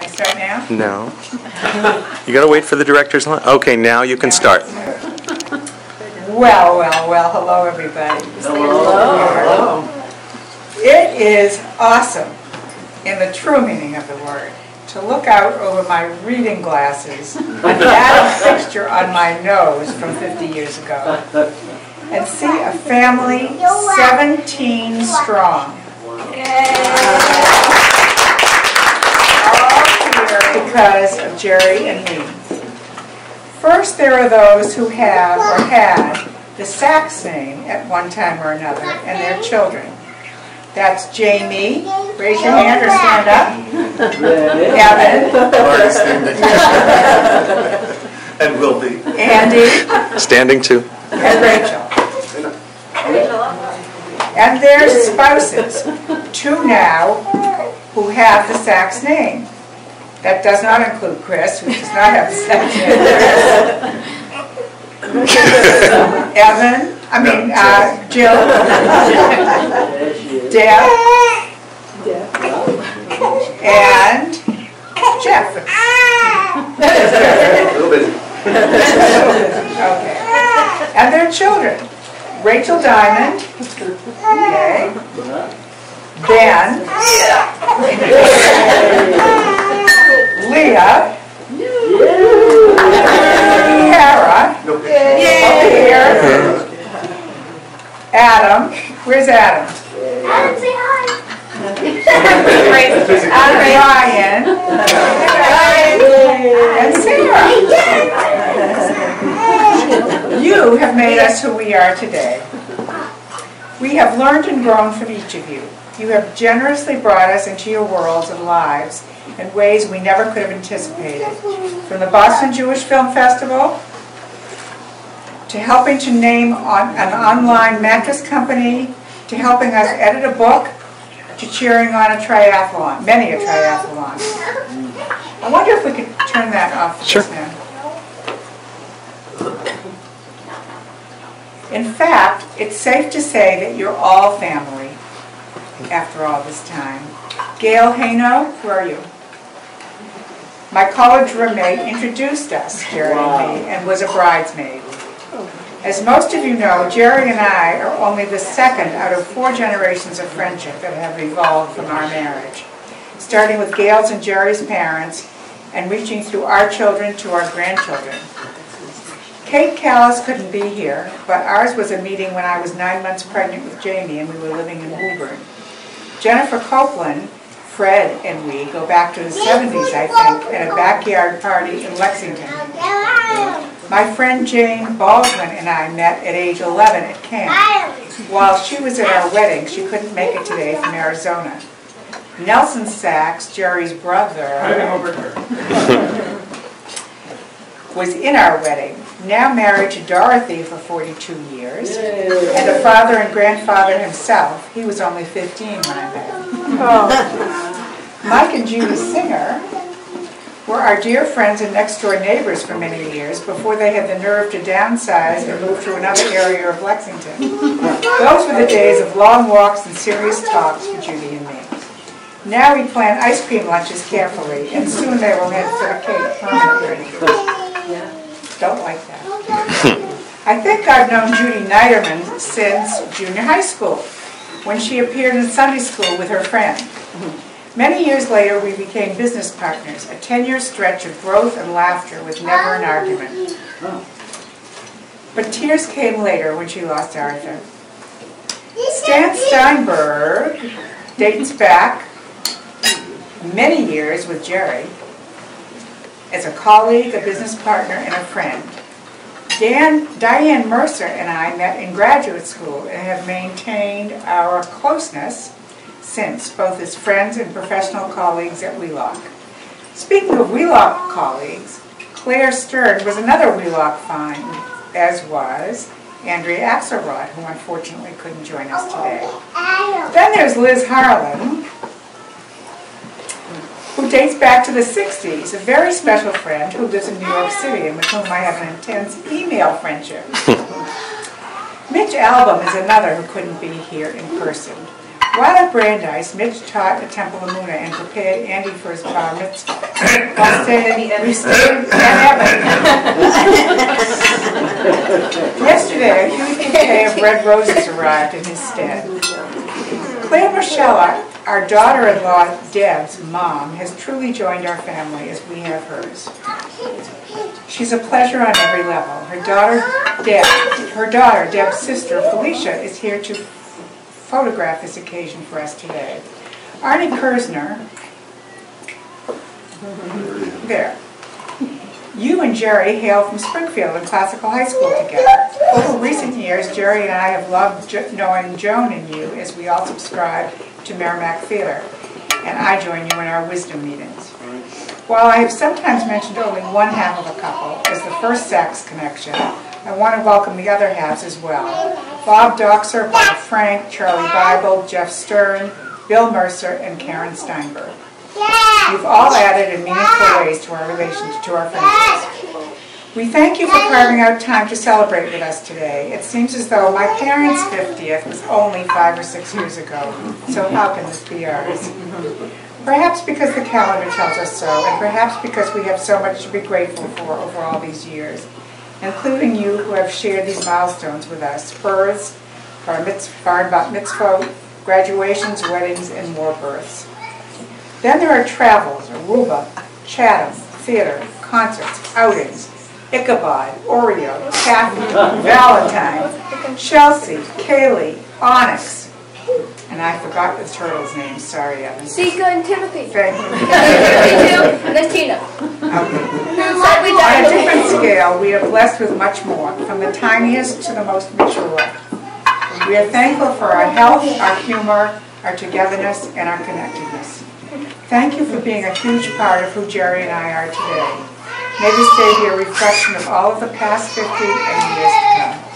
Start now? No. You gotta wait for the director's line. Okay, now you can start. Well, hello everybody. Hello. It is awesome, in the true meaning of the word, to look out over my reading glasses and add a fixture on my nose from 50 years ago and see a family 17 strong. All here because of Jerry and me. First, there are those who have or had the Sachs name at one time or another, and their children. That's Jamie. Raise your hand or stand up. Evan. And will be. Andy. Standing too. And Rachel. And their spouses. Two now who have the Sachs name. That does not include Chris, who does not have the Sachs name. Evan. Jill. Deb. And Jeff. A little bit. Okay. And their children. Rachel Diamond. Okay. Ben. Leah. Kara. Here. Adam. Where's Adam? Adam, say hi. And Ryan. And Sarah. You have made us who we are today. We have learned and grown from each of you. You have generously brought us into your worlds and lives in ways we never could have anticipated. From the Boston Jewish Film Festival, to helping to name an online mattress company, to helping us edit a book, to cheering on a triathlon, many a triathlon. I wonder if we could turn that off just now. In fact, it's safe to say that you're all family after all this time. Gail Haino, where are you? My college roommate introduced us, Jerry and me, and was a bridesmaid. As most of you know, Jerry and I are only the second out of 4 generations of friendship that have evolved from our marriage, starting with Gail's and Jerry's parents and reaching through our children to our grandchildren. Kate Callis couldn't be here, but ours was a meeting when I was 9 months pregnant with Jamie and we were living in Woburn. Jennifer Copeland, Fred, and we go back to the 70s, I think, at a backyard party in Lexington. My friend Jane Baldwin and I met at age 11 at camp. While she was at our wedding, she couldn't make it today from Arizona. Nelson Sachs, Jerry's brother, was in our wedding, now married to Dorothy for 42 years, and a father and grandfather himself. He was only 15 when I met him. Mike and Judy Singer were our dear friends and next-door neighbors for many years before they had the nerve to downsize and move to another area of Lexington. Those were the days of long walks and serious talks for Judy and me. Now we plan ice cream lunches carefully, and soon they will head for the cake permanently. Don't like that. I think I've known Judy Niederman since junior high school, when she appeared in Sunday school with her friend. Many years later, we became business partners, a 10-year stretch of growth and laughter with never an argument. But tears came later when she lost Arthur. Stan Steinberg dates back many years with Jerry as a colleague, a business partner, and a friend. Diane Mercer and I met in graduate school and have maintained our closeness since, both as friends and professional colleagues at Wheelock. Speaking of Wheelock colleagues, Claire Stern was another Wheelock find, as was Andrea Axelrod, who unfortunately couldn't join us today. Then there's Liz Harlan, who dates back to the 60s, a very special friend who lives in New York City and with whom I have an intense email friendship. Mitch Albom is another who couldn't be here in person. While at Brandeis, Mitch taught at Temple Amuna and prepared Andy for his bar mitzvah. We stayed and Yesterday, a huge bouquet of red roses arrived in his stead. Claire Michelle, our daughter-in-law Deb's mom, has truly joined our family as we have hers. She's a pleasure on every level. Her daughter, Deb's sister, Felicia, is here to photograph this occasion for us today. Arnie Kersner, there. You and Jerry hail from Springfield and Classical High School together. Over recent years, Jerry and I have loved knowing Joan and you as we all subscribe to Merrimack Theater, and I join you in our wisdom meetings. While I have sometimes mentioned only one half of a couple as the first sex connection, I want to welcome the other halves as well. Bob Doxer, Bob Frank, Charlie Bible, Jeff Stern, Bill Mercer, and Karen Steinberg. You've all added in meaningful ways to our relations, to our friendships. We thank you for carving out time to celebrate with us today. It seems as though my parents' 50th was only 5 or 6 years ago, so how can this be ours? Perhaps because the calendar tells us so, and perhaps because we have so much to be grateful for over all these years, including you who have shared these milestones with us: births, bar and bat mitzvah, graduations, weddings, and more births. Then there are travels, Aruba, Chatham, theater, concerts, outings, Ichabod, Oreo, Kathy, Valentine, Chelsea, Kaylee, Onyx, and I forgot the turtles' names. Sorry, Evan. Sika and Timothy. Thank you. And then Tina. Okay. On a different scale, we are blessed with much more, from the tiniest to the most mature. We are thankful for our health, our humor, our togetherness, and our connectedness. Thank you for being a huge part of who Jerry and I are today. May this day be a reflection of all of the past 50 and years to come.